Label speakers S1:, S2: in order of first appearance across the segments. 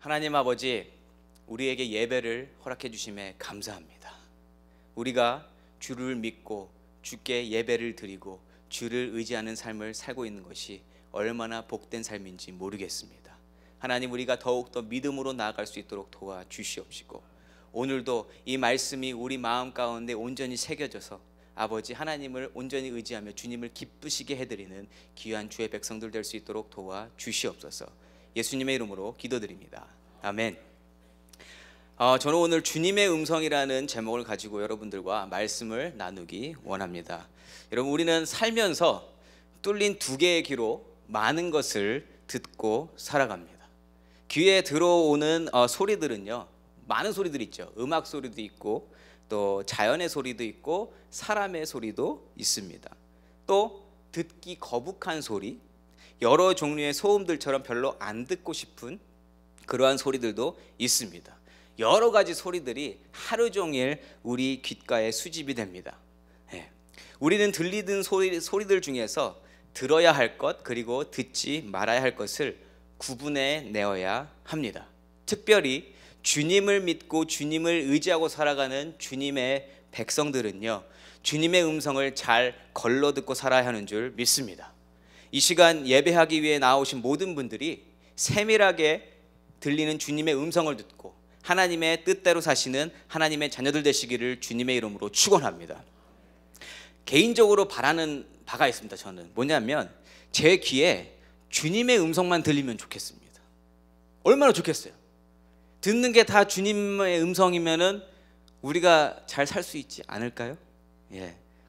S1: 하나님 아버지, 우리에게 예배를 허락해 주심에 감사합니다. 우리가 주를 믿고 주께 예배를 드리고 주를 의지하는 삶을 살고 있는 것이 얼마나 복된 삶인지 모르겠습니다. 하나님, 우리가 더욱더 믿음으로 나아갈 수 있도록 도와주시옵시고, 오늘도 이 말씀이 우리 마음 가운데 온전히 새겨져서 아버지 하나님을 온전히 의지하며 주님을 기쁘시게 해드리는 귀한 주의 백성들 될 수 있도록 도와주시옵소서. 예수님의 이름으로 기도드립니다. 아멘. 저는 오늘 주님의 음성이라는 제목을 가지고 여러분들과 말씀을 나누기 원합니다. 여러분, 우리는 살면서 뚫린 두 개의 귀로 많은 것을 듣고 살아갑니다. 귀에 들어오는 소리들은요, 많은 소리들이 있죠. 음악 소리도 있고, 또 자연의 소리도 있고, 사람의 소리도 있습니다. 또 듣기 거북한 소리, 여러 종류의 소음들처럼 별로 안 듣고 싶은 그러한 소리들도 있습니다. 여러 가지 소리들이 하루 종일 우리 귓가에 수집이 됩니다. 우리는 들리는 소리들 중에서 들어야 할 것, 그리고 듣지 말아야 할 것을 구분해 내어야 합니다. 특별히 주님을 믿고 주님을 의지하고 살아가는 주님의 백성들은요, 주님의 음성을 잘 걸러 듣고 살아야 하는 줄 믿습니다. 이 시간 예배하기 위해 나오신 모든 분들이 세밀하게 들리는 주님의 음성을 듣고 하나님의 뜻대로 사시는 하나님의 자녀들 되시기를 주님의 이름으로 축원합니다. 개인적으로 바라는 바가 있습니다. 저는 뭐냐면, 제 귀에 주님의 음성만 들리면 좋겠습니다. 얼마나 좋겠어요. 듣는 게 다 주님의 음성이면은 우리가 잘 살 수 있지 않을까요?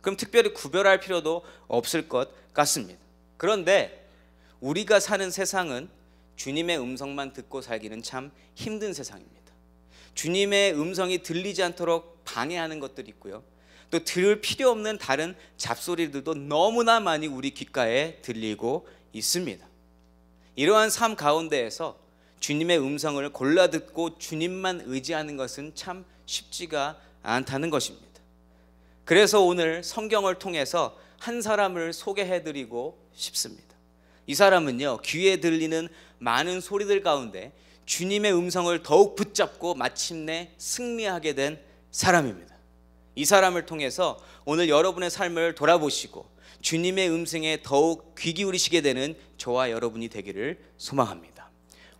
S1: 그럼 특별히 구별할 필요도 없을 것 같습니다. 그런데 우리가 사는 세상은 주님의 음성만 듣고 살기는 참 힘든 세상입니다. 주님의 음성이 들리지 않도록 방해하는 것들이 있고요, 또 들을 필요 없는 다른 잡소리들도 너무나 많이 우리 귓가에 들리고 있습니다. 이러한 삶 가운데에서 주님의 음성을 골라 듣고 주님만 의지하는 것은 참 쉽지가 않다는 것입니다. 그래서 오늘 성경을 통해서 한 사람을 소개해드리고 싶습니다. 이 사람은요, 귀에 들리는 많은 소리들 가운데 주님의 음성을 더욱 붙잡고 마침내 승리하게 된 사람입니다. 이 사람을 통해서 오늘 여러분의 삶을 돌아보시고 주님의 음성에 더욱 귀 기울이시게 되는 저와 여러분이 되기를 소망합니다.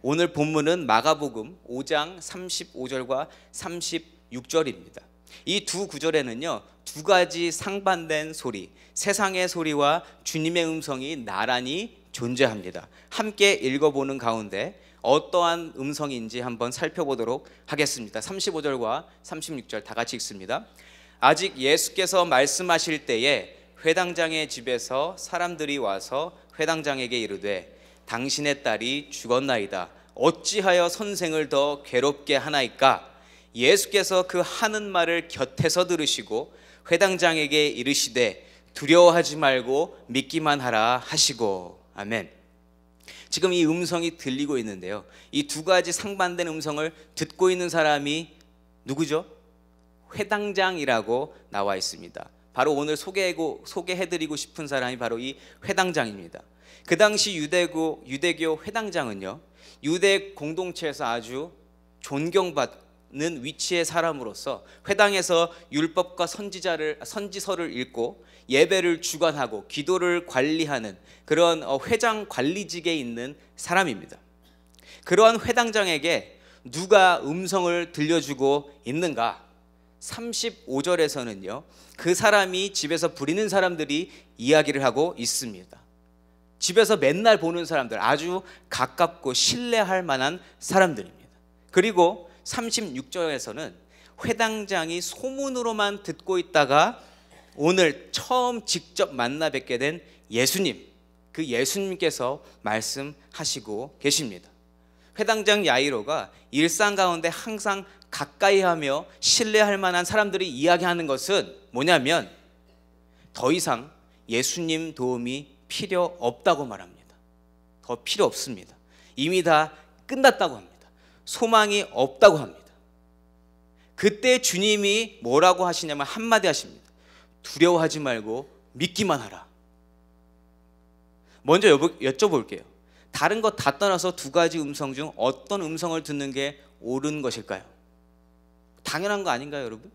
S1: 오늘 본문은 마가복음 5장 35절과 36절입니다. 이 두 구절에는요, 두 가지 상반된 소리, 세상의 소리와 주님의 음성이 나란히 존재합니다. 함께 읽어보는 가운데 어떠한 음성인지 한번 살펴보도록 하겠습니다. 35절과 36절 다 같이 읽습니다. 아직 예수께서 말씀하실 때에 회당장의 집에서 사람들이 와서 회당장에게 이르되 당신의 딸이 죽었나이다. 어찌하여 선생을 더 괴롭게 하나이까? 예수께서 그 하는 말을 곁에서 들으시고 회당장에게 이르시되 두려워하지 말고 믿기만 하라 하시고. 아멘. 지금 이 음성이 들리고 있는데요, 이 두 가지 상반된 음성을 듣고 있는 사람이 누구죠? 회당장이라고 나와 있습니다. 바로 오늘 소개해드리고 싶은 사람이 바로 이 회당장입니다. 그 당시 유대교 회당장은요, 유대 공동체에서 아주 존경받는 위치의 사람으로서 회당에서 율법과 선지서를 읽고 예배를 주관하고 기도를 관리하는 그런 회장 관리직에 있는 사람입니다. 그러한 회당장에게 누가 음성을 들려주고 있는가? 35절에서는요, 그 사람이 집에서 부리는 사람들이 이야기를 하고 있습니다. 집에서 맨날 보는 사람들, 아주 가깝고 신뢰할 만한 사람들입니다. 그리고 36절에서는 회당장이 소문으로만 듣고 있다가 오늘 처음 직접 만나 뵙게 된 예수님, 그 예수님께서 말씀하시고 계십니다. 회당장 야이로가 일상 가운데 항상 가까이하며 신뢰할 만한 사람들이 이야기하는 것은 뭐냐면, 더 이상 예수님 도움이 필요 없다고 말합니다. 더 필요 없습니다. 이미 다 끝났다고 합니다. 소망이 없다고 합니다. 그때 주님이 뭐라고 하시냐면 한마디 하십니다. 두려워하지 말고 믿기만 하라. 먼저 여쭤볼게요. 다른 것 다 떠나서 두 가지 음성 중 어떤 음성을 듣는 게 옳은 것일까요? 당연한 거 아닌가요, 여러분?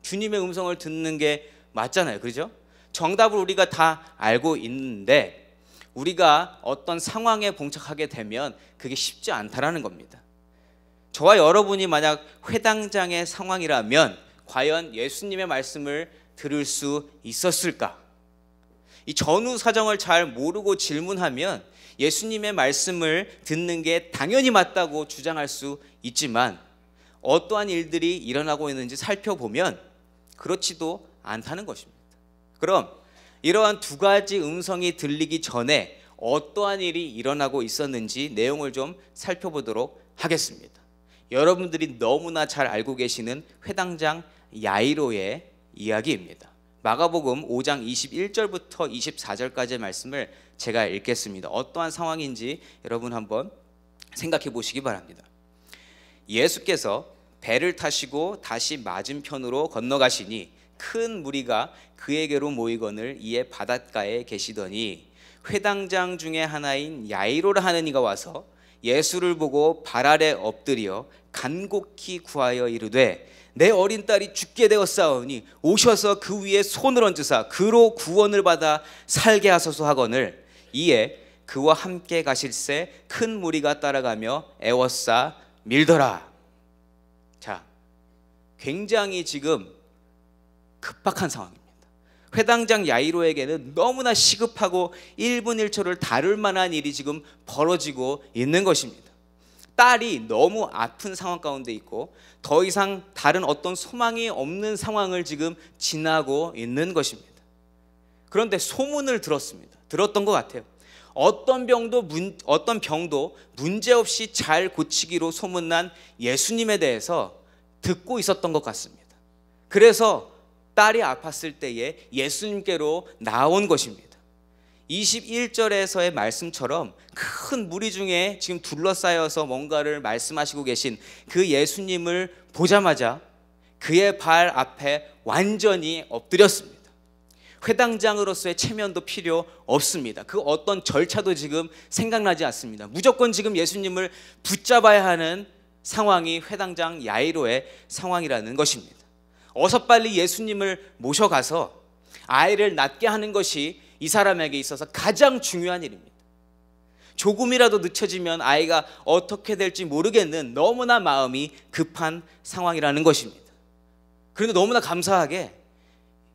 S1: 주님의 음성을 듣는 게 맞잖아요, 그렇죠? 정답을 우리가 다 알고 있는데 우리가 어떤 상황에 봉착하게 되면 그게 쉽지 않다라는 겁니다. 저와 여러분이 만약 회당장의 상황이라면 과연 예수님의 말씀을 들을 수 있었을까? 이 전후 사정을 잘 모르고 질문하면 예수님의 말씀을 듣는 게 당연히 맞다고 주장할 수 있지만 어떠한 일들이 일어나고 있는지 살펴보면 그렇지도 않다는 것입니다. 그럼 이러한 두 가지 음성이 들리기 전에 어떠한 일이 일어나고 있었는지 내용을 좀 살펴보도록 하겠습니다. 여러분들이 너무나 잘 알고 계시는 회당장 야이로의 이야기입니다. 마가복음 5장 21절부터 24절까지의 말씀을 제가 읽겠습니다. 어떠한 상황인지 여러분 한번 생각해 보시기 바랍니다. 예수께서 배를 타시고 다시 맞은편으로 건너가시니 큰 무리가 그에게로 모이거늘 이에 바닷가에 계시더니 회당장 중에 하나인 야이로라 하는 이가 와서 예수를 보고 발 아래 엎드려 간곡히 구하여 이르되 내 어린 딸이 죽게 되었사오니 오셔서 그 위에 손을 얹으사 그로 구원을 받아 살게 하소서 하거늘 이에 그와 함께 가실새 큰 무리가 따라가며 애워싸 밀더라. 자, 굉장히 지금 급박한 상황입니다. 회당장 야이로에게는 너무나 시급하고 1분 1초를 다룰 만한 일이 지금 벌어지고 있는 것입니다. 딸이 너무 아픈 상황 가운데 있고 더 이상 다른 어떤 소망이 없는 상황을 지금 지나고 있는 것입니다. 그런데 소문을 들었던 것 같아요. 어떤 병도 문제없이 잘 고치기로 소문난 예수님에 대해서 듣고 있었던 것 같습니다. 그래서 딸이 아팠을 때에 예수님께로 나온 것입니다. 21절에서의 말씀처럼 큰 무리 중에 지금 둘러싸여서 뭔가를 말씀하시고 계신 그 예수님을 보자마자 그의 발 앞에 완전히 엎드렸습니다. 회당장으로서의 체면도 필요 없습니다. 그 어떤 절차도 지금 생각나지 않습니다. 무조건 지금 예수님을 붙잡아야 하는 상황이 회당장 야이로의 상황이라는 것입니다. 어서 빨리 예수님을 모셔가서 아이를 낳게 하는 것이 이 사람에게 있어서 가장 중요한 일입니다. 조금이라도 늦춰지면 아이가 어떻게 될지 모르겠는 너무나 마음이 급한 상황이라는 것입니다. 그런데 너무나 감사하게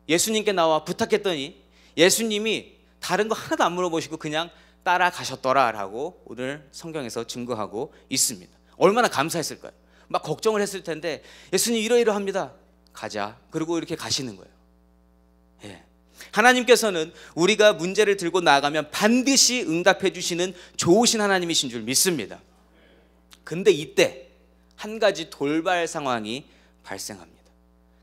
S1: 예수님께 나와 부탁했더니 예수님이 다른 거 하나도 안 물어보시고 그냥 따라가셨더라라고 오늘 성경에서 증거하고 있습니다. 얼마나 감사했을까요? 막 걱정을 했을 텐데 예수님 이러이러합니다. 가자. 그리고 이렇게 가시는 거예요. 예. 하나님께서는 우리가 문제를 들고 나아가면 반드시 응답해 주시는 좋으신 하나님이신 줄 믿습니다. 근데 이때 한 가지 돌발 상황이 발생합니다.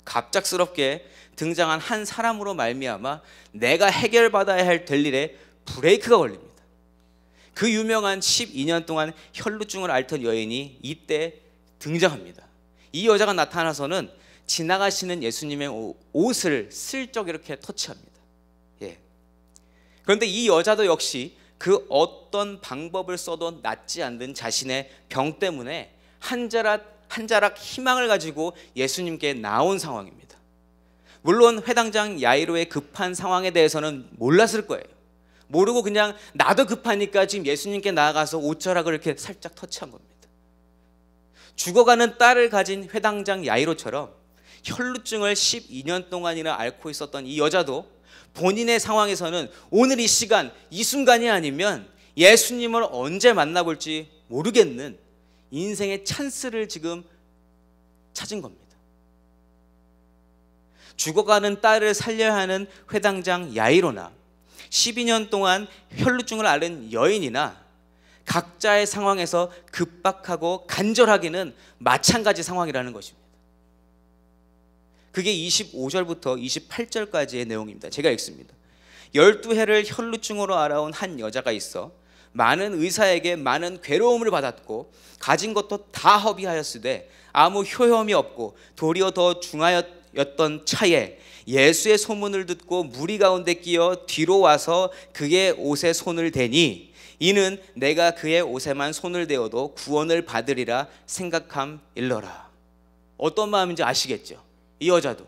S1: 갑작스럽게 등장한 한 사람으로 말미암아 내가 해결받아야 될 일에 브레이크가 걸립니다. 그 유명한 12년 동안 혈루증을 앓던 여인이 이때 등장합니다. 이 여자가 나타나서는 지나가시는 예수님의 옷을 슬쩍 이렇게 터치합니다. 예. 그런데 이 여자도 역시 그 어떤 방법을 써도 낫지 않는 자신의 병 때문에 한 자락 희망을 가지고 예수님께 나온 상황입니다. 물론 회당장 야이로의 급한 상황에 대해서는 몰랐을 거예요. 모르고 그냥 나도 급하니까 지금 예수님께 나아가서 옷자락을 이렇게 살짝 터치한 겁니다. 죽어가는 딸을 가진 회당장 야이로처럼 혈루증을 12년 동안이나 앓고 있었던 이 여자도 본인의 상황에서는 오늘 이 시간, 이 순간이 아니면 예수님을 언제 만나볼지 모르겠는 인생의 찬스를 지금 찾은 겁니다. 죽어가는 딸을 살려야 하는 회당장 야이로나 12년 동안 혈루증을 앓은 여인이나 각자의 상황에서 급박하고 간절하기는 마찬가지 상황이라는 것입니다. 그게 25절부터 28절까지의 내용입니다. 제가 읽습니다. 12해를 혈루증으로 앓아온 한 여자가 있어 많은 의사에게 많은 괴로움을 받았고 가진 것도 다 허비하였으되 아무 효험이 없고 도리어 더 중하였던 차에 예수의 소문을 듣고 무리 가운데 끼어 뒤로 와서 그의 옷에 손을 대니 이는 내가 그의 옷에만 손을 대어도 구원을 받으리라 생각함일러라. 어떤 마음인지 아시겠죠? 이 여자도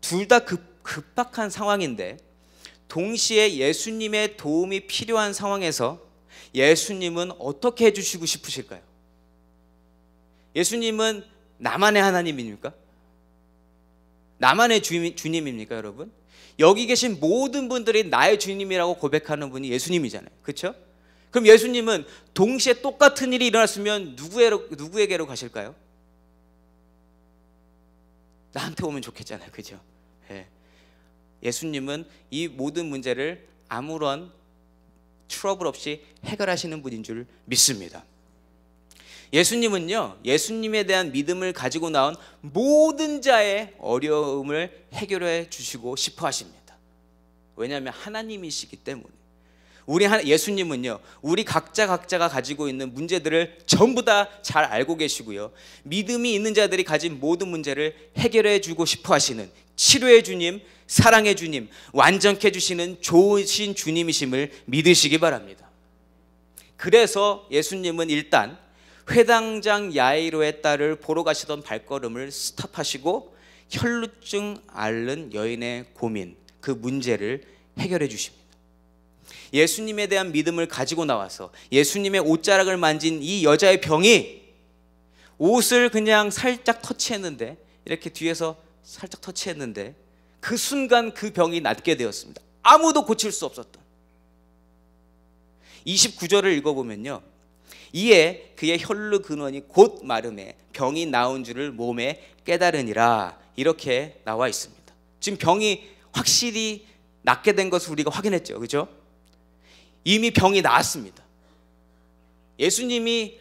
S1: 둘 다 급박한 상황인데 동시에 예수님의 도움이 필요한 상황에서 예수님은 어떻게 해주시고 싶으실까요? 예수님은 나만의 하나님입니까? 나만의 주님입니까, 여러분? 여기 계신 모든 분들이 나의 주님이라고 고백하는 분이 예수님이잖아요. 그렇죠? 그럼 예수님은 동시에 똑같은 일이 일어났으면 누구에게로 가실까요? 나한테 오면 좋겠잖아요. 그죠? 예. 예수님은 이 모든 문제를 아무런 트러블 없이 해결하시는 분인 줄 믿습니다. 예수님은요, 예수님에 대한 믿음을 가지고 나온 모든 자의 어려움을 해결해 주시고 싶어 하십니다. 왜냐하면 하나님이시기 때문에. 예수님은요, 우리 각자가 가지고 있는 문제들을 전부 다 잘 알고 계시고요, 믿음이 있는 자들이 가진 모든 문제를 해결해 주고 싶어 하시는 치료의 주님, 사랑의 주님, 완전케 해주시는 좋으신 주님이심을 믿으시기 바랍니다. 그래서 예수님은 일단 회당장 야이로의 딸을 보러 가시던 발걸음을 스탑하시고 혈루증 앓는 여인의 고민, 그 문제를 해결해 주십니다. 예수님에 대한 믿음을 가지고 나와서 예수님의 옷자락을 만진 이 여자의 병이, 옷을 그냥 살짝 터치했는데, 이렇게 뒤에서 살짝 터치했는데 그 순간 그 병이 낫게 되었습니다. 아무도 고칠 수 없었던. 29절을 읽어보면요, 이에 그의 혈루 근원이 곧 마름에 병이 나은 줄을 몸에 깨달으니라, 이렇게 나와 있습니다. 지금 병이 확실히 낫게 된 것을 우리가 확인했죠. 그죠? 이미 병이 나았습니다. 예수님이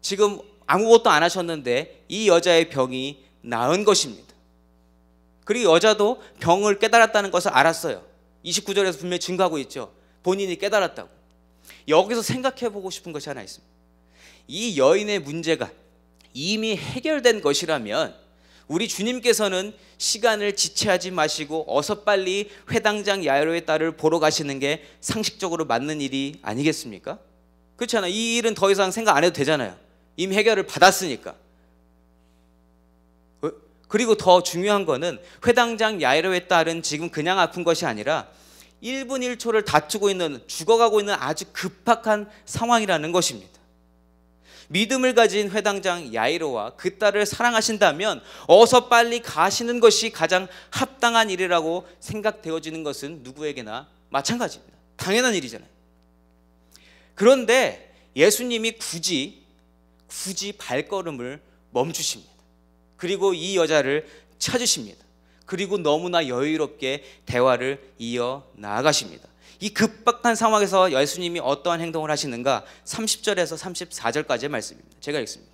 S1: 지금 아무것도 안 하셨는데 이 여자의 병이 나은 것입니다. 그리고 여자도 병을 깨달았다는 것을 알았어요. 29절에서 분명히 증거하고 있죠. 본인이 깨달았다고. 여기서 생각해 보고 싶은 것이 하나 있습니다. 이 여인의 문제가 이미 해결된 것이라면 우리 주님께서는 시간을 지체하지 마시고 어서 빨리 회당장 야이로의 딸을 보러 가시는 게 상식적으로 맞는 일이 아니겠습니까? 그렇잖아요. 이 일은 더 이상 생각 안 해도 되잖아요. 이미 해결을 받았으니까. 그리고 더 중요한 거는 회당장 야이로의 딸은 지금 그냥 아픈 것이 아니라 1분 1초를 다투고 있는, 죽어가고 있는 아주 급박한 상황이라는 것입니다. 믿음을 가진 회당장 야이로와 그 딸을 사랑하신다면 어서 빨리 가시는 것이 가장 합당한 일이라고 생각되어지는 것은 누구에게나 마찬가지입니다. 당연한 일이잖아요. 그런데 예수님이 굳이 발걸음을 멈추십니다. 그리고 이 여자를 찾으십니다. 그리고 너무나 여유롭게 대화를 이어 나아가십니다. 이 급박한 상황에서 예수님이 어떠한 행동을 하시는가? 30절에서 34절까지의 말씀입니다. 제가 읽습니다.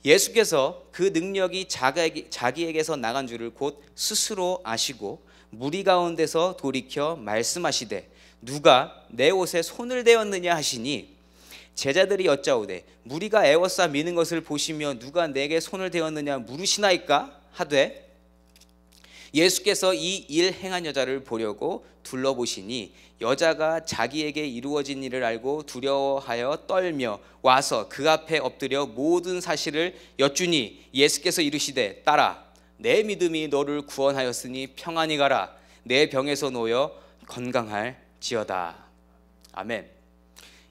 S1: 예수께서 그 능력이 자기에게서 나간 줄을 곧 스스로 아시고 무리 가운데서 돌이켜 말씀하시되 누가 내 옷에 손을 대었느냐 하시니 제자들이 여짜오되 무리가 에워싸 미는 것을 보시며 누가 내게 손을 대었느냐 물으시나이까 하되 예수께서 이 일 행한 여자를 보려고 둘러보시니 여자가 자기에게 이루어진 일을 알고 두려워하여 떨며 와서 그 앞에 엎드려 모든 사실을 여쭈니 예수께서 이르시되 딸아 내 믿음이 너를 구원하였으니 평안히 가라 내 병에서 놓여 건강할지어다. 아멘.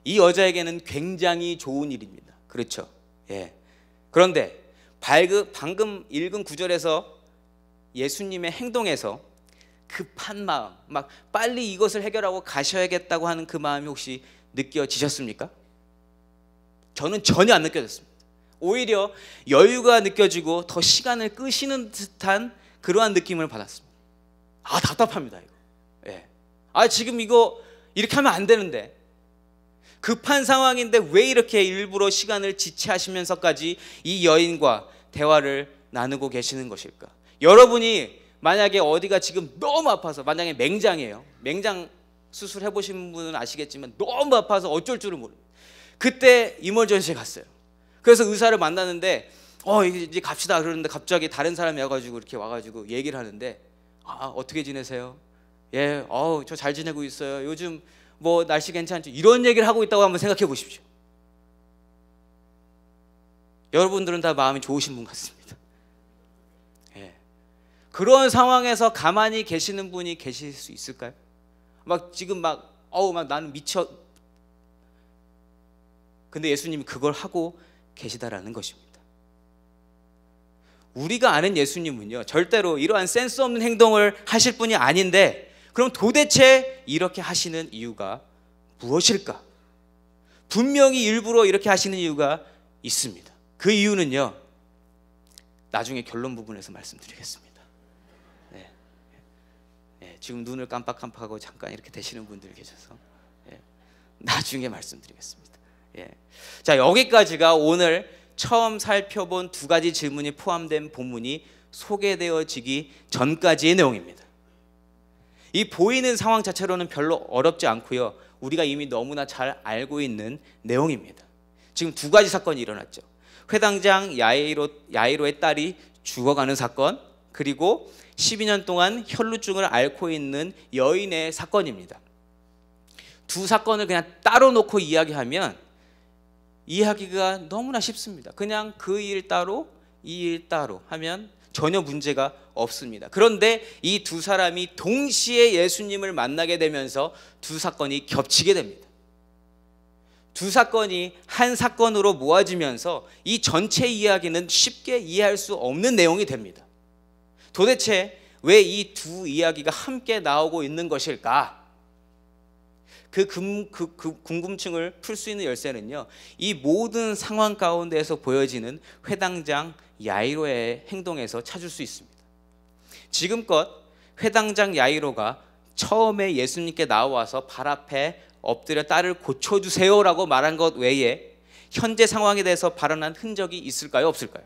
S1: 이 여자에게는 굉장히 좋은 일입니다. 그렇죠? 예. 그런데 방금 읽은 구절에서 예수님의 행동에서 급한 마음, 막 빨리 이것을 해결하고 가셔야겠다고 하는 그 마음이 혹시 느껴지셨습니까? 저는 전혀 안 느껴졌습니다. 오히려 여유가 느껴지고 더 시간을 끄시는 듯한 그러한 느낌을 받았습니다. 아, 답답합니다 이거. 예. 아, 지금 이거 이렇게 하면 안 되는데, 급한 상황인데 왜 이렇게 일부러 시간을 지체하시면서까지 이 여인과 대화를 나누고 계시는 것일까? 여러분이 만약에 어디가 지금 너무 아파서, 만약에 맹장이에요. 맹장 수술 해보신 분은 아시겠지만 너무 아파서 어쩔 줄을 모릅니다. 그때 이머전시에 갔어요. 그래서 의사를 만났는데 이제 갑시다 그러는데 갑자기 다른 사람이 와가지고 이렇게 와가지고 얘기를 하는데, 아, 어떻게 지내세요? 예, 저 잘 지내고 있어요. 요즘 뭐 날씨 괜찮죠? 이런 얘기를 하고 있다고 한번 생각해 보십시오. 여러분들은 다 마음이 좋으신 분 같습니다. 예. 그런 상황에서 가만히 계시는 분이 계실 수 있을까요? 막 지금 막 나는 미쳐. 근데 예수님이 그걸 하고 계시다라는 것입니다. 우리가 아는 예수님은요, 절대로 이러한 센스 없는 행동을 하실 분이 아닌데, 그럼 도대체 이렇게 하시는 이유가 무엇일까? 분명히 일부러 이렇게 하시는 이유가 있습니다. 그 이유는요, 나중에 결론 부분에서 말씀드리겠습니다. 네. 네. 지금 눈을 깜빡깜빡하고 잠깐 이렇게 되시는 분들 계셔서 나중에 말씀드리겠습니다. 자, 여기까지가 오늘 처음 살펴본 두 가지 질문이 포함된 본문이 소개되어지기 전까지의 내용입니다. 이 보이는 상황 자체로는 별로 어렵지 않고요, 우리가 이미 너무나 잘 알고 있는 내용입니다. 지금 두 가지 사건이 일어났죠. 회당장 야이로의 딸이 죽어가는 사건, 그리고 12년 동안 혈루증을 앓고 있는 여인의 사건입니다. 두 사건을 그냥 따로 놓고 이야기하면 이해하기가 너무나 쉽습니다. 그냥 그 일 따로 이 일 따로 하면 전혀 문제가 없습니다. 그런데 이 두 사람이 동시에 예수님을 만나게 되면서 두 사건이 겹치게 됩니다. 두 사건이 한 사건으로 모아지면서 이 전체 이야기는 쉽게 이해할 수 없는 내용이 됩니다. 도대체 왜 이 두 이야기가 함께 나오고 있는 것일까? 그 궁금증을 풀 수 있는 열쇠는요, 이 모든 상황 가운데에서 보여지는 회당장 야이로의 행동에서 찾을 수 있습니다. 지금껏 회당장 야이로가 처음에 예수님께 나와서 발 앞에 엎드려 딸을 고쳐주세요라고 말한 것 외에 현재 상황에 대해서 발언한 흔적이 있을까요? 없을까요?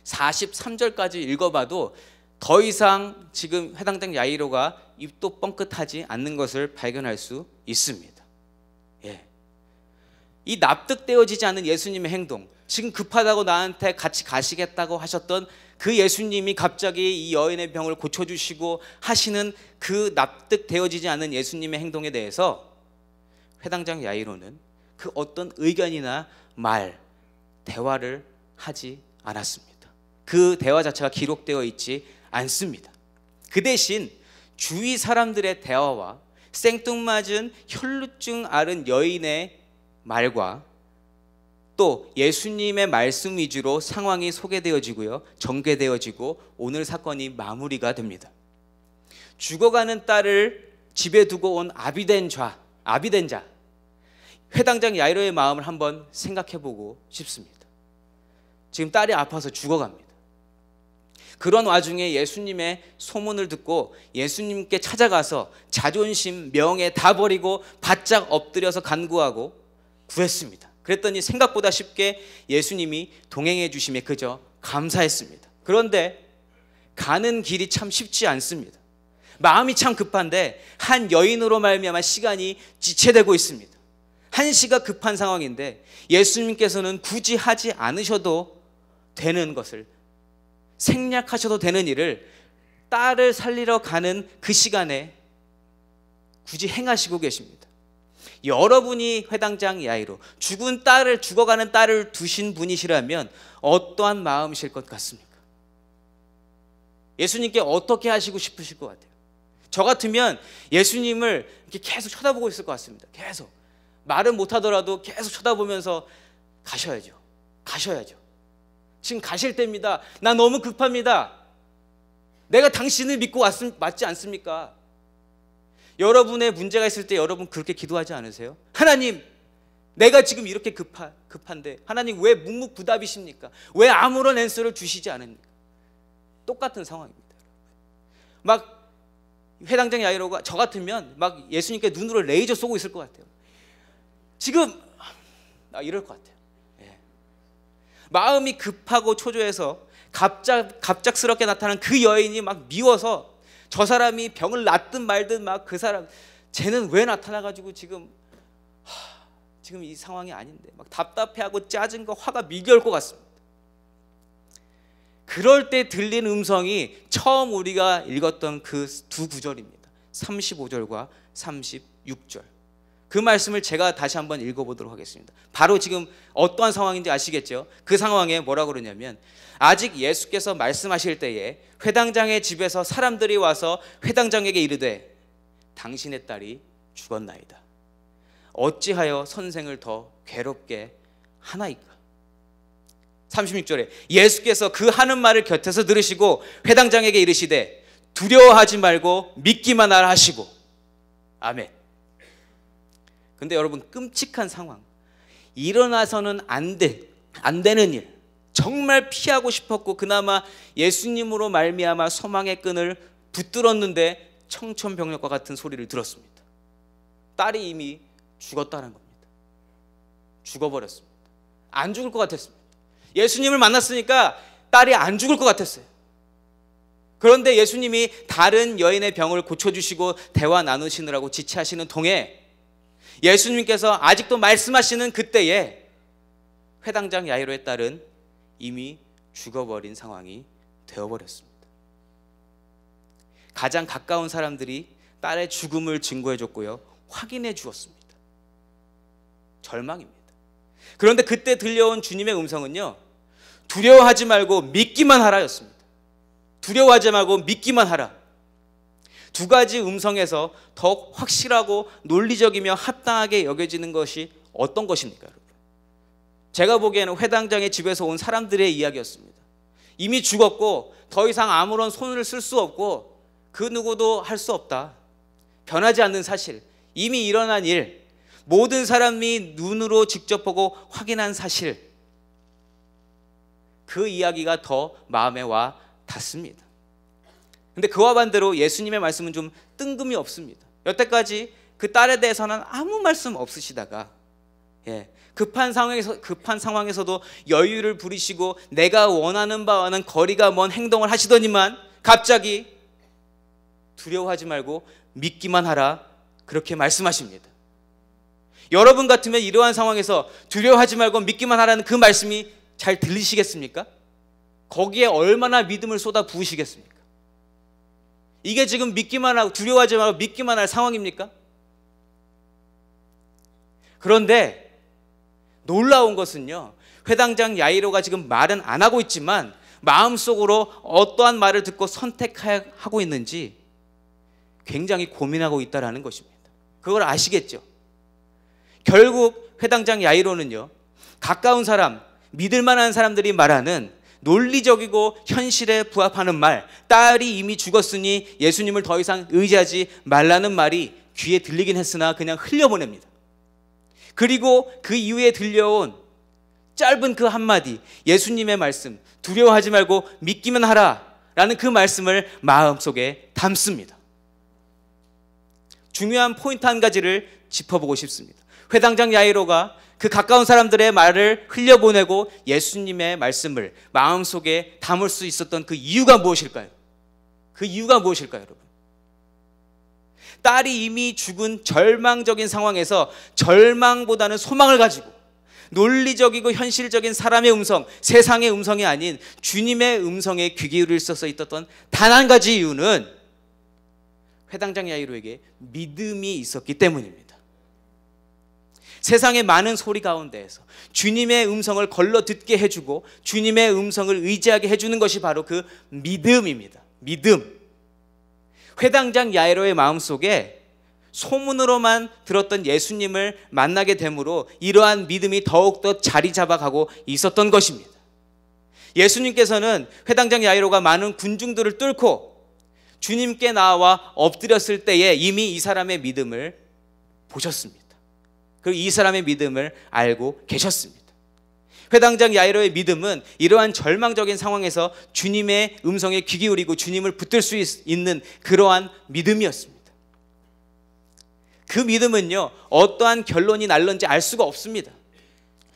S1: 43절까지 읽어봐도 더 이상 지금 회당장 야이로가 입도 뻥끗하지 않는 것을 발견할 수 있습니다. 이 납득되어지지 않는 예수님의 행동, 지금 급하다고 나한테 같이 가시겠다고 하셨던 그 예수님이 갑자기 이 여인의 병을 고쳐주시고 하시는 그 납득되어지지 않는 예수님의 행동에 대해서 회당장 야이로는 그 어떤 의견이나 대화를 하지 않았습니다. 그 대화 자체가 기록되어 있지 않습니다. 그 대신 주위 사람들의 대화와 생뚱맞은 혈루증 앓은 여인의 말과 또 예수님의 말씀 위주로 상황이 소개되어지고요, 전개되어지고 오늘 사건이 마무리가 됩니다. 죽어가는 딸을 집에 두고 온 아비된 자, 회당장 야이로의 마음을 한번 생각해보고 싶습니다. 지금 딸이 아파서 죽어갑니다. 그런 와중에 예수님의 소문을 듣고 예수님께 찾아가서 자존심, 명예 다 버리고 바짝 엎드려서 간구하고 구했습니다. 그랬더니 생각보다 쉽게 예수님이 동행해 주심에 그저 감사했습니다. 그런데 가는 길이 참 쉽지 않습니다. 마음이 참 급한데 한 여인으로 말미암아 시간이 지체되고 있습니다. 한시가 급한 상황인데 예수님께서는 굳이 하지 않으셔도 되는 것을, 생략하셔도 되는 일을 딸을 살리러 가는 그 시간에 굳이 행하시고 계십니다. 여러분이 회당장 야이로, 죽어가는 딸을 두신 분이시라면 어떠한 마음이실 것 같습니까? 예수님께 어떻게 하시고 싶으실 것 같아요? 저 같으면 예수님을 이렇게 계속 쳐다보고 있을 것 같습니다. 계속 말은 못하더라도 계속 쳐다보면서 가셔야죠. 지금 가실 때입니다. 나 너무 급합니다. 내가 당신을 믿고 맞지 않습니까? 여러분의 문제가 있을 때 여러분 그렇게 기도하지 않으세요? 하나님, 내가 지금 이렇게 급한데 하나님 왜 묵묵부답이십니까? 왜 아무런 앤서를 주시지 않습니까? 똑같은 상황입니다. 막 회당장 야이로가 저 같으면 막 예수님께 눈으로 레이저 쏘고 있을 것 같아요. 지금 이럴 것 같아요. 마음이 급하고 초조해서 갑작스럽게 나타난 그 여인이 막 미워서 저 사람이 병을 낫든 말든 막 그 사람, 쟤는 왜 나타나가지고 지금 이 상황이 아닌데 막 답답해하고 짜증과 화가 밀려올 것 같습니다. 그럴 때 들린 음성이 처음 우리가 읽었던 그 두 구절입니다. 35절과 36 6절. 그 말씀을 제가 다시 한번 읽어보도록 하겠습니다. 바로 지금 어떠한 상황인지 아시겠죠? 그 상황에 뭐라고 그러냐면, 아직 예수께서 말씀하실 때에 회당장의 집에서 사람들이 와서 회당장에게 이르되 당신의 딸이 죽었나이다. 어찌하여 선생을 더 괴롭게 하나이까? 36절에 예수께서 그 하는 말을 곁에서 들으시고 회당장에게 이르시되 두려워하지 말고 믿기만 하라 하시고. 아멘. 근데 여러분, 끔찍한 상황, 일어나서는 안 되는 일, 정말 피하고 싶었고 그나마 예수님으로 말미암아 소망의 끈을 붙들었는데 청천벽력과 같은 소리를 들었습니다. 딸이 이미 죽었다는 겁니다. 죽어버렸습니다. 안 죽을 것 같았습니다. 예수님을 만났으니까 딸이 안 죽을 것 같았어요. 그런데 예수님이 다른 여인의 병을 고쳐주시고 대화 나누시느라고 지체하시는 동에 예수님께서 아직도 말씀하시는 그때에 회당장 야이로의 딸은 이미 죽어버린 상황이 되어버렸습니다. 가장 가까운 사람들이 딸의 죽음을 증거해줬고요, 확인해 주었습니다. 절망입니다. 그런데 그때 들려온 주님의 음성은요, 두려워하지 말고 믿기만 하라였습니다. 두려워하지 말고 믿기만 하라. 두 가지 음성에서 더욱 확실하고 논리적이며 합당하게 여겨지는 것이 어떤 것입니까, 여러분? 제가 보기에는 회당장의 집에서 온 사람들의 이야기였습니다. 이미 죽었고 더 이상 아무런 손을 쓸 수 없고 그 누구도 할 수 없다. 변하지 않는 사실, 이미 일어난 일, 모든 사람이 눈으로 직접 보고 확인한 사실, 그 이야기가 더 마음에 와 닿습니다. 근데 그와 반대로 예수님의 말씀은 좀 뜬금이 없습니다. 여태까지 그 딸에 대해서는 아무 말씀 없으시다가 급한 상황에서도 여유를 부리시고 내가 원하는 바와는 거리가 먼 행동을 하시더니만 갑자기 두려워하지 말고 믿기만 하라, 그렇게 말씀하십니다. 여러분 같으면 이러한 상황에서 두려워하지 말고 믿기만 하라는 그 말씀이 잘 들리시겠습니까? 거기에 얼마나 믿음을 쏟아 부으시겠습니까? 이게 지금 믿기만 하고 두려워하지 말고 믿기만 할 상황입니까? 그런데 놀라운 것은요, 회당장 야이로가 지금 말은 안 하고 있지만 마음속으로 어떠한 말을 듣고 선택하고 있는지 굉장히 고민하고 있다는 것입니다. 그걸 아시겠죠? 결국 회당장 야이로는요, 가까운 사람, 믿을 만한 사람들이 말하는 논리적이고 현실에 부합하는 말, 딸이 이미 죽었으니 예수님을 더 이상 의지하지 말라는 말이 귀에 들리긴 했으나 그냥 흘려보냅니다. 그리고 그 이후에 들려온 짧은 그 한마디, 예수님의 말씀, 두려워하지 말고 믿기만 하라 라는 그 말씀을 마음속에 담습니다. 중요한 포인트 한 가지를 짚어보고 싶습니다. 회당장 야이로가 그 가까운 사람들의 말을 흘려보내고 예수님의 말씀을 마음속에 담을 수 있었던 그 이유가 무엇일까요? 그 이유가 무엇일까요, 여러분? 딸이 이미 죽은 절망적인 상황에서 절망보다는 소망을 가지고 논리적이고 현실적인 사람의 음성, 세상의 음성이 아닌 주님의 음성에 귀 기울일 수 있었던 단 한 가지 이유는 회당장 야이로에게 믿음이 있었기 때문입니다. 세상의 많은 소리 가운데에서 주님의 음성을 걸러 듣게 해주고 주님의 음성을 의지하게 해주는 것이 바로 그 믿음입니다. 믿음. 회당장 야이로의 마음속에 소문으로만 들었던 예수님을 만나게 되므로 이러한 믿음이 더욱더 자리 잡아가고 있었던 것입니다. 예수님께서는 회당장 야이로가 많은 군중들을 뚫고 주님께 나와 엎드렸을 때에 이미 이 사람의 믿음을 보셨습니다. 그리고 이 사람의 믿음을 알고 계셨습니다. 회당장 야이로의 믿음은 이러한 절망적인 상황에서 주님의 음성에 귀 기울이고 주님을 붙들 수 있는 그러한 믿음이었습니다. 그 믿음은요, 어떠한 결론이 날런지 알 수가 없습니다.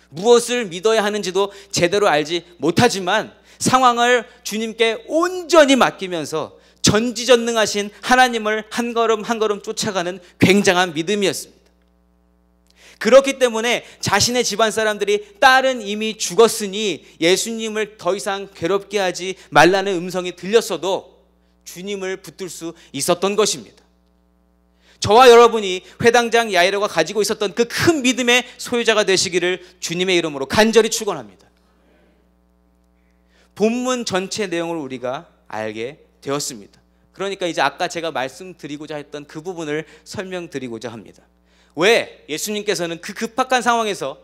S1: 무엇을 믿어야 하는지도 제대로 알지 못하지만 상황을 주님께 온전히 맡기면서 전지전능하신 하나님을 한 걸음 한 걸음 쫓아가는 굉장한 믿음이었습니다. 그렇기 때문에 자신의 집안 사람들이 딸은 이미 죽었으니 예수님을 더 이상 괴롭게 하지 말라는 음성이 들렸어도 주님을 붙들 수 있었던 것입니다. 저와 여러분이 회당장 야이로가 가지고 있었던 그 큰 믿음의 소유자가 되시기를 주님의 이름으로 간절히 축원합니다. 본문 전체 내용을 우리가 알게 되었습니다. 그러니까 이제 아까 제가 말씀드리고자 했던 그 부분을 설명드리고자 합니다. 왜 예수님께서는 그 급박한 상황에서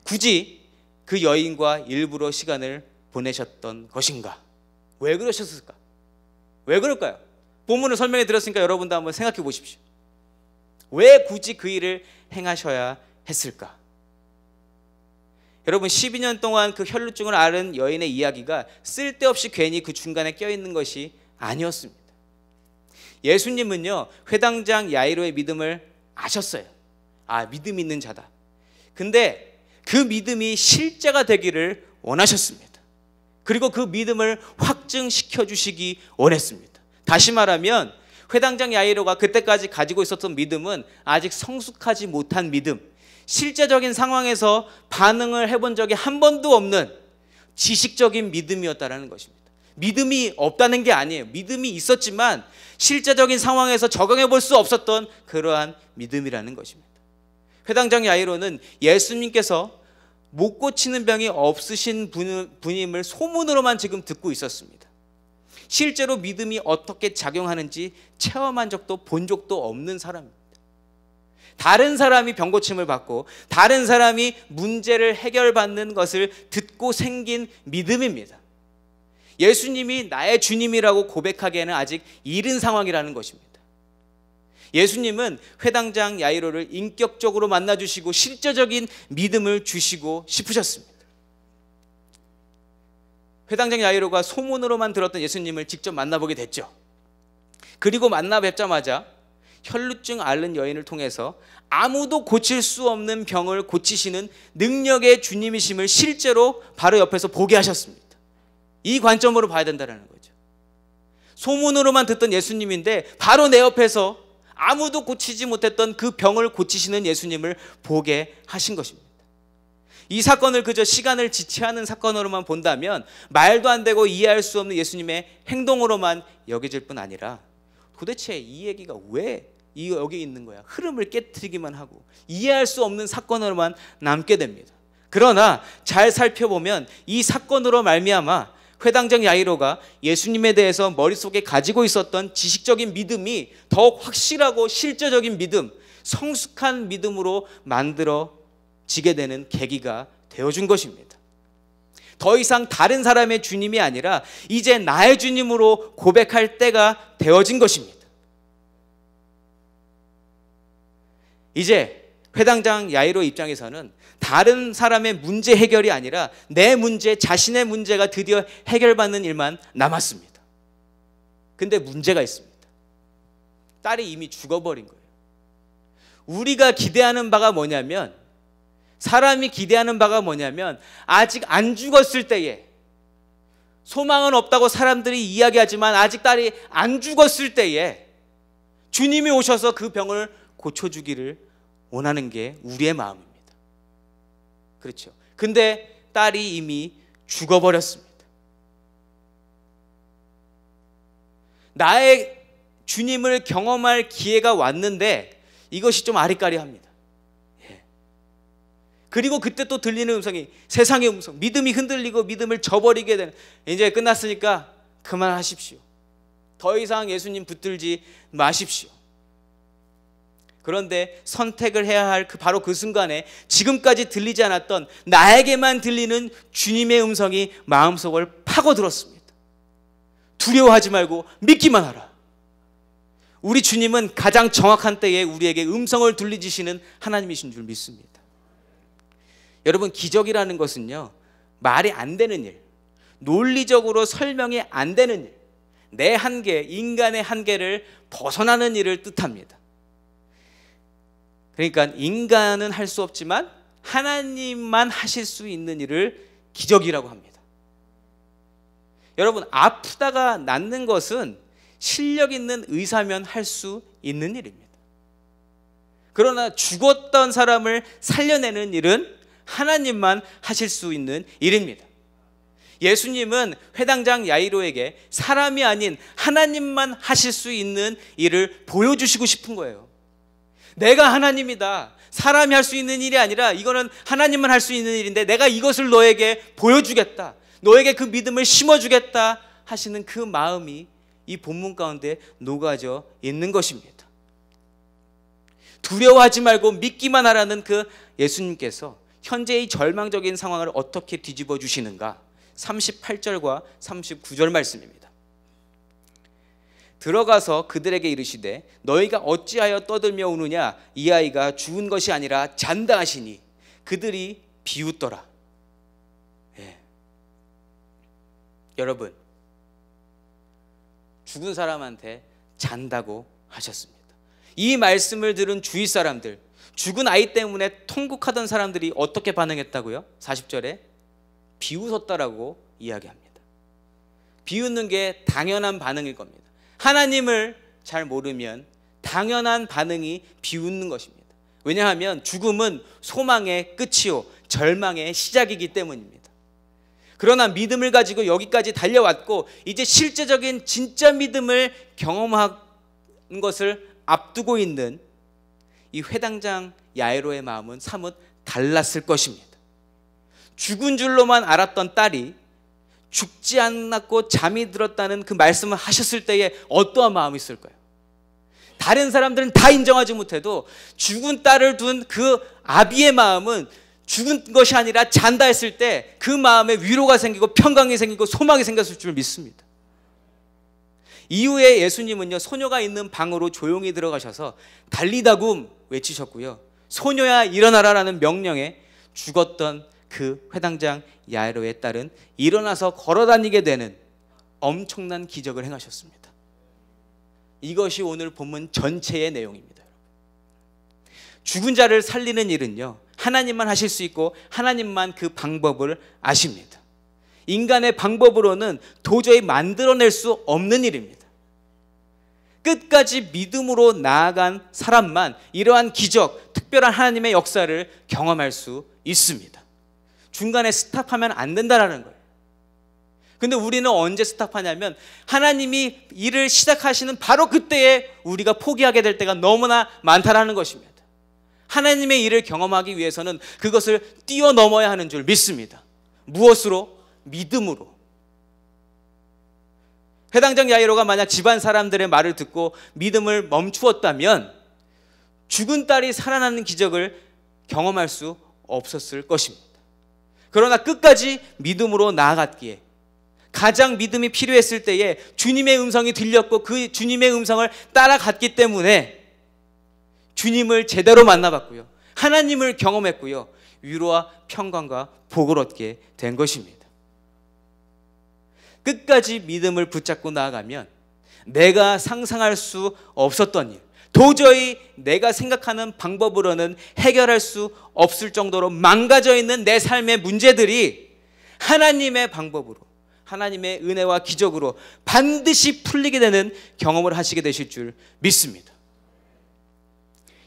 S1: 굳이 그 여인과 일부러 시간을 보내셨던 것인가? 왜 그러셨을까? 왜 그럴까요? 본문을 설명해 드렸으니까 여러분도 한번 생각해 보십시오. 왜 굳이 그 일을 행하셔야 했을까? 여러분, 12년 동안 그 혈루증을 앓은 여인의 이야기가 쓸데없이 괜히 그 중간에 껴있는 것이 아니었습니다. 예수님은요, 회당장 야이로의 믿음을 아셨어요. 아, 믿음 있는 자다. 근데 그 믿음이 실제가 되기를 원하셨습니다. 그리고 그 믿음을 확증시켜 주시기 원했습니다. 다시 말하면 회당장 야이로가 그때까지 가지고 있었던 믿음은 아직 성숙하지 못한 믿음, 실제적인 상황에서 반응을 해본 적이 한 번도 없는 지식적인 믿음이었다는 것입니다. 믿음이 없다는 게 아니에요. 믿음이 있었지만 실제적인 상황에서 적용해 볼 수 없었던 그러한 믿음이라는 것입니다. 회당장 야이로는 예수님께서 못 고치는 병이 없으신 분임을 소문으로만 지금 듣고 있었습니다. 실제로 믿음이 어떻게 작용하는지 체험한 적도 본 적도 없는 사람입니다. 다른 사람이 병 고침을 받고 다른 사람이 문제를 해결받는 것을 듣고 생긴 믿음입니다. 예수님이 나의 주님이라고 고백하기에는 아직 이른 상황이라는 것입니다. 예수님은 회당장 야이로를 인격적으로 만나주시고 실제적인 믿음을 주시고 싶으셨습니다. 회당장 야이로가 소문으로만 들었던 예수님을 직접 만나보게 됐죠. 그리고 만나 뵙자마자 혈루증 앓는 여인을 통해서 아무도 고칠 수 없는 병을 고치시는 능력의 주님이심을 실제로 바로 옆에서 보게 하셨습니다. 이 관점으로 봐야 된다는 거죠. 소문으로만 듣던 예수님인데 바로 내 옆에서 아무도 고치지 못했던 그 병을 고치시는 예수님을 보게 하신 것입니다. 이 사건을 그저 시간을 지체하는 사건으로만 본다면 말도 안 되고 이해할 수 없는 예수님의 행동으로만 여겨질 뿐 아니라 도대체 이 얘기가 왜 여기 있는 거야? 흐름을 깨트리기만 하고 이해할 수 없는 사건으로만 남게 됩니다. 그러나 잘 살펴보면 이 사건으로 말미암아 회당장 야이로가 예수님에 대해서 머릿속에 가지고 있었던 지식적인 믿음이 더욱 확실하고 실제적인 믿음, 성숙한 믿음으로 만들어지게 되는 계기가 되어준 것입니다. 더 이상 다른 사람의 주님이 아니라 이제 나의 주님으로 고백할 때가 되어진 것입니다. 이제 회당장 야이로 입장에서는 다른 사람의 문제 해결이 아니라 내 문제, 자신의 문제가 드디어 해결받는 일만 남았습니다. 근데 문제가 있습니다. 딸이 이미 죽어버린 거예요. 우리가 기대하는 바가 뭐냐면, 사람이 기대하는 바가 뭐냐면 아직 안 죽었을 때에, 소망은 없다고 사람들이 이야기하지만 아직 딸이 안 죽었을 때에 주님이 오셔서 그 병을 고쳐주기를 원하는 게 우리의 마음입니다. 그렇죠. 근데 딸이 이미 죽어버렸습니다. 나의 주님을 경험할 기회가 왔는데 이것이 좀 아리까리합니다. 그리고 그때 또 들리는 음성이 세상의 음성, 믿음이 흔들리고 믿음을 저버리게 되는, 이제 끝났으니까 그만하십시오. 더 이상 예수님 붙들지 마십시오. 그런데 선택을 해야 할 바로 그 순간에 지금까지 들리지 않았던 나에게만 들리는 주님의 음성이 마음속을 파고들었습니다. 두려워하지 말고 믿기만 하라. 우리 주님은 가장 정확한 때에 우리에게 음성을 들려주시는 하나님이신 줄 믿습니다. 여러분, 기적이라는 것은요, 말이 안 되는 일, 논리적으로 설명이 안 되는 일, 내 한계, 인간의 한계를 벗어나는 일을 뜻합니다. 그러니까 인간은 할 수 없지만 하나님만 하실 수 있는 일을 기적이라고 합니다. 여러분, 아프다가 낫는 것은 실력 있는 의사면 할 수 있는 일입니다. 그러나 죽었던 사람을 살려내는 일은 하나님만 하실 수 있는 일입니다. 예수님은 회당장 야이로에게 사람이 아닌 하나님만 하실 수 있는 일을 보여주시고 싶은 거예요. 내가 하나님이다. 사람이 할 수 있는 일이 아니라 이거는 하나님만 할 수 있는 일인데 내가 이것을 너에게 보여주겠다. 너에게 그 믿음을 심어주겠다 하시는 그 마음이 이 본문 가운데 녹아져 있는 것입니다. 두려워하지 말고 믿기만 하라는 그 예수님께서 현재의 절망적인 상황을 어떻게 뒤집어 주시는가? 38절과 39절 말씀입니다. 들어가서 그들에게 이르시되 너희가 어찌하여 떠들며 우느냐? 이 아이가 죽은 것이 아니라 잔다 하시니 그들이 비웃더라. 예. 여러분, 죽은 사람한테 잔다고 하셨습니다. 이 말씀을 들은 주위 사람들, 죽은 아이 때문에 통곡하던 사람들이 어떻게 반응했다고요? 40절에 비웃었다라고 이야기합니다. 비웃는 게 당연한 반응일 겁니다. 하나님을 잘 모르면 당연한 반응이 비웃는 것입니다. 왜냐하면 죽음은 소망의 끝이요 절망의 시작이기 때문입니다. 그러나 믿음을 가지고 여기까지 달려왔고 이제 실제적인 진짜 믿음을 경험하는 것을 앞두고 있는 이 회당장 야이로의 마음은 사뭇 달랐을 것입니다. 죽은 줄로만 알았던 딸이 죽지 않았고 잠이 들었다는 그 말씀을 하셨을 때에 어떠한 마음이 있을까요? 다른 사람들은 다 인정하지 못해도 죽은 딸을 둔 그 아비의 마음은 죽은 것이 아니라 잔다 했을 때 그 마음에 위로가 생기고 평강이 생기고 소망이 생겼을 줄 믿습니다. 이후에 예수님은요, 소녀가 있는 방으로 조용히 들어가셔서 달리다굼 외치셨고요, 소녀야 일어나라라는 명령에 죽었던 그 회당장 야이로의 딸은 일어나서 걸어다니게 되는 엄청난 기적을 행하셨습니다. 이것이 오늘 본문 전체의 내용입니다. 죽은 자를 살리는 일은요, 하나님만 하실 수 있고 하나님만 그 방법을 아십니다. 인간의 방법으로는 도저히 만들어낼 수 없는 일입니다. 끝까지 믿음으로 나아간 사람만 이러한 기적, 특별한 하나님의 역사를 경험할 수 있습니다. 중간에 스탑하면 안 된다는 거예요. 근데 우리는 언제 스탑하냐면 하나님이 일을 시작하시는 바로 그때에 우리가 포기하게 될 때가 너무나 많다라는 것입니다. 하나님의 일을 경험하기 위해서는 그것을 뛰어넘어야 하는 줄 믿습니다. 무엇으로? 믿음으로. 회당장 야이로가 만약 집안 사람들의 말을 듣고 믿음을 멈추었다면 죽은 딸이 살아나는 기적을 경험할 수 없었을 것입니다. 그러나 끝까지 믿음으로 나아갔기에 가장 믿음이 필요했을 때에 주님의 음성이 들렸고 그 주님의 음성을 따라갔기 때문에 주님을 제대로 만나봤고요, 하나님을 경험했고요, 위로와 평강과 복을 얻게 된 것입니다. 끝까지 믿음을 붙잡고 나아가면 내가 상상할 수 없었던 일, 도저히 내가 생각하는 방법으로는 해결할 수 없을 정도로 망가져 있는 내 삶의 문제들이 하나님의 방법으로, 하나님의 은혜와 기적으로 반드시 풀리게 되는 경험을 하시게 되실 줄 믿습니다.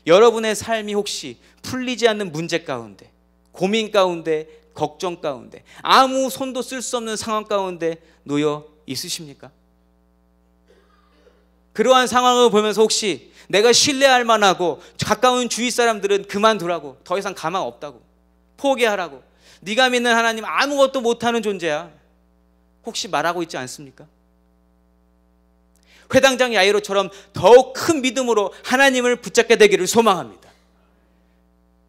S1: 여러분의 삶이 혹시 풀리지 않는 문제 가운데, 고민 가운데, 걱정 가운데, 아무 손도 쓸 수 없는 상황 가운데 놓여 있으십니까? 그러한 상황을 보면서 혹시 내가 신뢰할 만하고 가까운 주위 사람들은 그만두라고, 더 이상 가망 없다고, 포기하라고, 네가 믿는 하나님 아무것도 못하는 존재야, 혹시 말하고 있지 않습니까? 회당장 야이로처럼 더욱 큰 믿음으로 하나님을 붙잡게 되기를 소망합니다.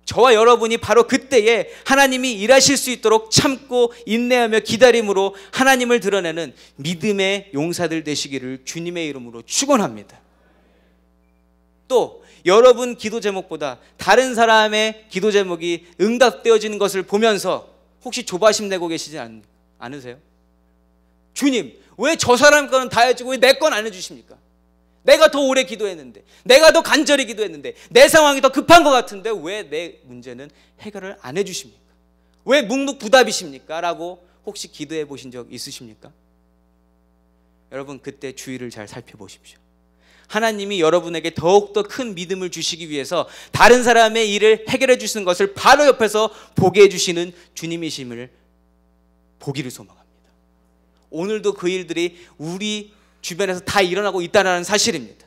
S1: 저와 여러분이 바로 그때에 하나님이 일하실 수 있도록 참고 인내하며 기다림으로 하나님을 드러내는 믿음의 용사들 되시기를 주님의 이름으로 축원합니다. 또 여러분 기도 제목보다 다른 사람의 기도 제목이 응답되어지는 것을 보면서 혹시 조바심 내고 계시지 않으세요? 주님, 왜 저 사람 거는 다 해주고 왜 내 건 안 해주십니까? 내가 더 오래 기도했는데, 내가 더 간절히 기도했는데, 내 상황이 더 급한 것 같은데 왜 내 문제는 해결을 안 해주십니까? 왜 묵묵부답이십니까? 라고 혹시 기도해 보신 적 있으십니까? 여러분, 그때 주위를 잘 살펴보십시오. 하나님이 여러분에게 더욱더 큰 믿음을 주시기 위해서 다른 사람의 일을 해결해 주시는 것을 바로 옆에서 보게 해주시는 주님이심을 보기를 소망합니다. 오늘도 그 일들이 우리 주변에서 다 일어나고 있다는 사실입니다.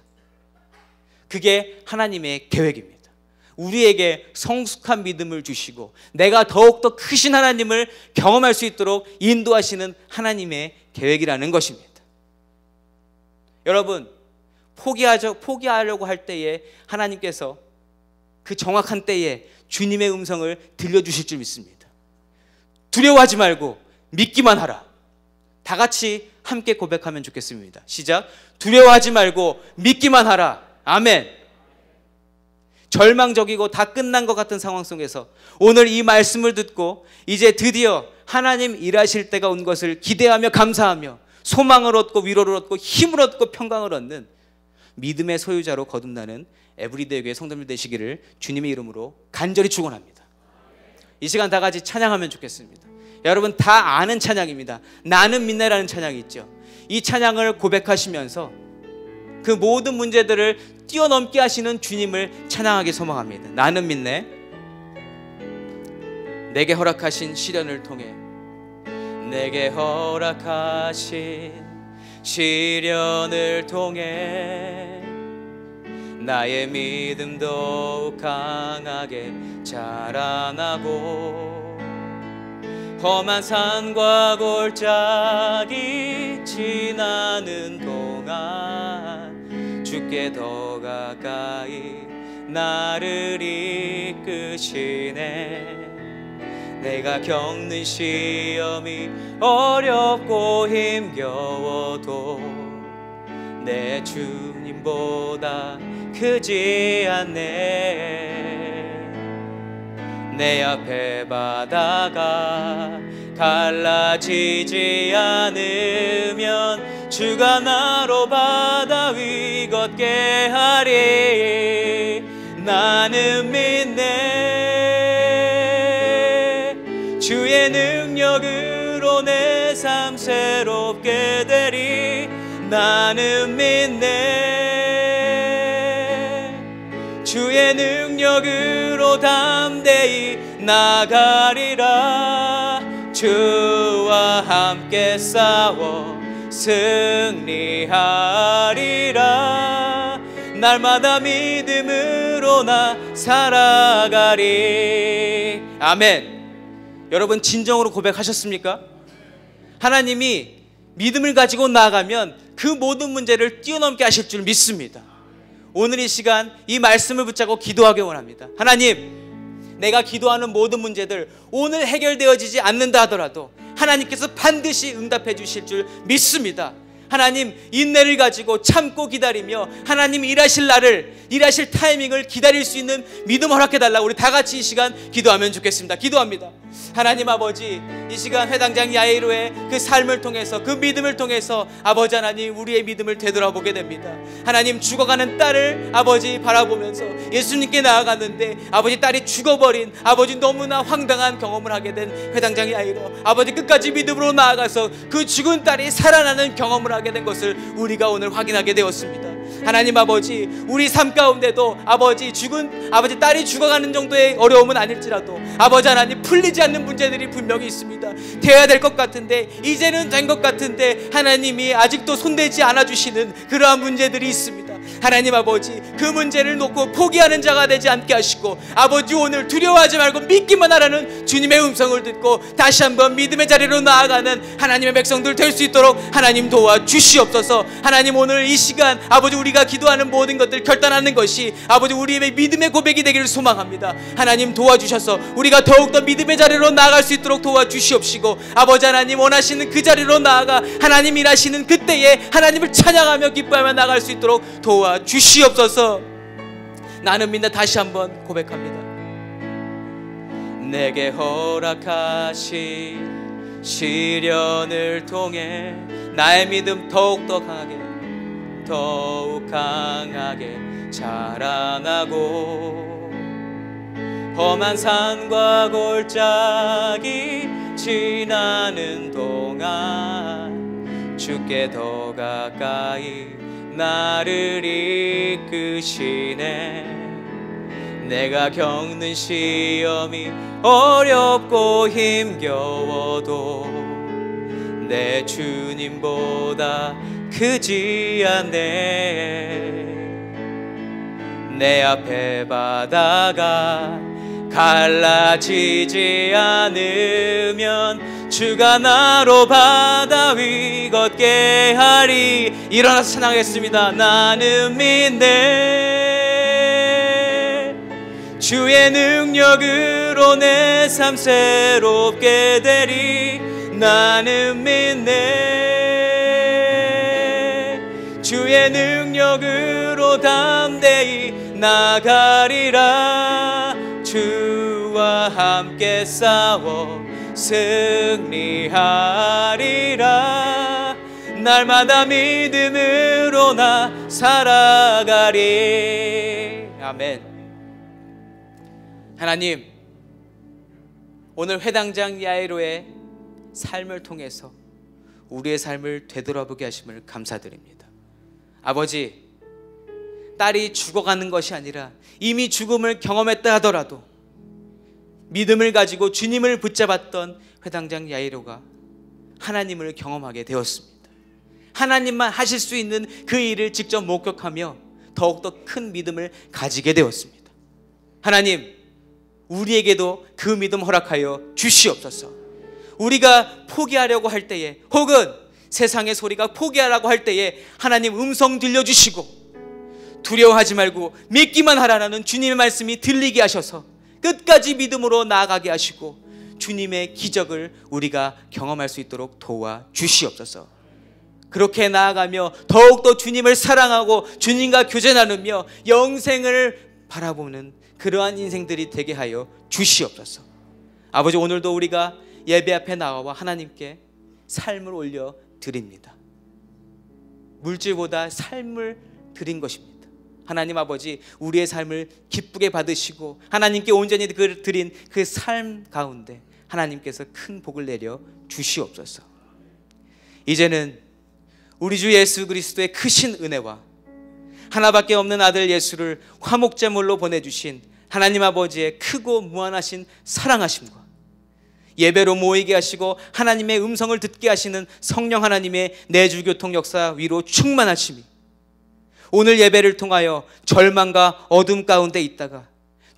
S1: 그게 하나님의 계획입니다. 우리에게 성숙한 믿음을 주시고 내가 더욱더 크신 하나님을 경험할 수 있도록 인도하시는 하나님의 계획이라는 것입니다. 여러분, 포기하려고 할 때에 하나님께서 그 정확한 때에 주님의 음성을 들려주실 줄 믿습니다. 두려워하지 말고 믿기만 하라. 다 같이 함께 고백하면 좋겠습니다. 시작. 두려워하지 말고 믿기만 하라. 아멘. 절망적이고 다 끝난 것 같은 상황 속에서 오늘 이 말씀을 듣고 이제 드디어 하나님 일하실 때가 온 것을 기대하며 감사하며 소망을 얻고 위로를 얻고 힘을 얻고 평강을 얻는 믿음의 소유자로 거듭나는 에브리데이 교회 성도들 되시기를 주님의 이름으로 간절히 축원합니다. 이 시간 다 같이 찬양하면 좋겠습니다. 여러분 다 아는 찬양입니다. 나는 믿네라는 찬양이 있죠. 이 찬양을 고백하시면서 그 모든 문제들을 뛰어넘게 하시는 주님을 찬양하기 소망합니다. 나는 믿네. 내게 허락하신 시련을 통해 내게 허락하신 시련을 통해 나의 믿음 더욱 강하게 자라나고 험한 산과 골짜기 지나는 동안 주께 더 가까이 나를 이끄시네. 내가 겪는 시험이 어렵고 힘겨워도 내 주님보다 크지 않네. 내 앞에 바다가 갈라지지 않으면 주가 나로 바다 위 걷게 하리. 나는 믿네. 주의 능력으로 내 삶 새롭게 되리. 나는 믿네. 주의 능력으로 담대히 나가리라. 주와 함께 싸워 승리하리라. 날마다 믿음으로 나 살아가리. 아멘. 여러분 진정으로 고백하셨습니까? 하나님이 믿음을 가지고 나아가면 그 모든 문제를 뛰어넘게 하실 줄 믿습니다. 오늘 이 시간 이 말씀을 붙잡고 기도하기 원합니다. 하나님, 내가 기도하는 모든 문제들 오늘 해결되어지지 않는다 하더라도 하나님께서 반드시 응답해 주실 줄 믿습니다. 하나님, 인내를 가지고 참고 기다리며 하나님 일하실 날을, 일하실 타이밍을 기다릴 수 있는 믿음 허락해달라고 우리 다 같이 이 시간 기도하면 좋겠습니다. 기도합니다. 하나님 아버지, 이 시간 회당장 야이로의 그 삶을 통해서, 그 믿음을 통해서 아버지 하나님 우리의 믿음을 되돌아보게 됩니다. 하나님, 죽어가는 딸을 아버지 바라보면서 예수님께 나아갔는데 아버지 딸이 죽어버린 아버지 너무나 황당한 경험을 하게 된 회당장 야이로, 아버지 끝까지 믿음으로 나아가서 그 죽은 딸이 살아나는 경험을 하게 된 것을 우리가 오늘 확인하게 되었습니다. 하나님 아버지, 우리 삶 가운데도 아버지 아버지 딸이 죽어가는 정도의 어려움은 아닐지라도 아버지 하나님 풀리지 않는 문제들이 분명히 있습니다. 되어야 될 것 같은데, 이제는 된 것 같은데 하나님이 아직도 손대지 않아 주시는 그러한 문제들이 있습니다. 하나님 아버지, 그 문제를 놓고 포기하는 자가 되지 않게 하시고 아버지 오늘 두려워하지 말고 믿기만 하라는 주님의 음성을 듣고 다시 한번 믿음의 자리로 나아가는 하나님의 백성들 될 수 있도록 하나님 도와주시옵소서. 하나님, 오늘 이 시간 아버지 우리가 기도하는 모든 것들 결단하는 것이 아버지 우리의 믿음의 고백이 되기를 소망합니다. 하나님 도와주셔서 우리가 더욱더 믿음의 자리로 나아갈 수 있도록 도와주시옵시고 아버지 하나님 원하시는 그 자리로 나아가 하나님 일하시는 그때에 하나님을 찬양하며 기뻐하며 나아갈 수 있도록 도와주시옵소서. 나는 믿나 다시 한번 고백합니다. 내게 허락하신 시련을 통해 나의 믿음 더욱 강하게 자라나고 험한 산과 골짜기 지나는 동안 주께 더 가까이 나를 이끄시네. 내가 겪는 시험이 어렵고 힘겨워도 내 주님보다 크지 않네. 내 앞에 바다가 갈라지지 않으면 주가 나로 바다 위 걷게 하리. 일어나서 찬양하겠습니다. 나는 믿네 주의 능력으로 내 삶 새롭게 되리. 나는 믿네 주의 능력으로 담대히 나가리라. 주와 함께 싸워 승리하리라. 날마다 믿음으로 나 살아가리. 아멘. 하나님, 오늘 회당장 야이로의 삶을 통해서 우리의 삶을 되돌아보게 하심을 감사드립니다. 아버지, 딸이 죽어가는 것이 아니라 이미 죽음을 경험했다 하더라도 믿음을 가지고 주님을 붙잡았던 회당장 야이로가 하나님을 경험하게 되었습니다. 하나님만 하실 수 있는 그 일을 직접 목격하며 더욱더 큰 믿음을 가지게 되었습니다. 하나님, 우리에게도 그 믿음 허락하여 주시옵소서. 우리가 포기하려고 할 때에, 혹은 세상의 소리가 포기하라고 할 때에 하나님 음성 들려주시고 두려워하지 말고 믿기만 하라는 주님의 말씀이 들리게 하셔서 끝까지 믿음으로 나아가게 하시고 주님의 기적을 우리가 경험할 수 있도록 도와주시옵소서. 그렇게 나아가며 더욱더 주님을 사랑하고 주님과 교제 나누며 영생을 바라보는 그러한 인생들이 되게 하여 주시옵소서. 아버지, 오늘도 우리가 예배 앞에 나와 하나님께 삶을 올려 드립니다. 물질보다 삶을 드린 것입니다. 하나님 아버지, 우리의 삶을 기쁘게 받으시고 하나님께 온전히 드린 그 삶 가운데 하나님께서 큰 복을 내려 주시옵소서. 이제는 우리 주 예수 그리스도의 크신 은혜와 하나밖에 없는 아들 예수를 화목제물로 보내주신 하나님 아버지의 크고 무한하신 사랑하심과 예배로 모이게 하시고 하나님의 음성을 듣게 하시는 성령 하나님의 내주교통 역사 위로 충만하심이 오늘 예배를 통하여 절망과 어둠 가운데 있다가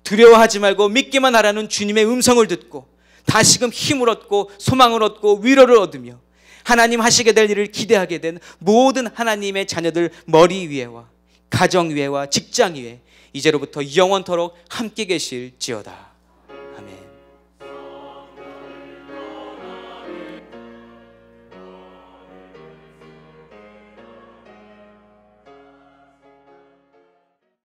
S1: 두려워하지 말고 믿기만 하라는 주님의 음성을 듣고 다시금 힘을 얻고 소망을 얻고 위로를 얻으며 하나님 하시게 될 일을 기대하게 된 모든 하나님의 자녀들 머리 위에와 가정 위에와 직장 위에 이제로부터 영원토록 함께 계실지어다.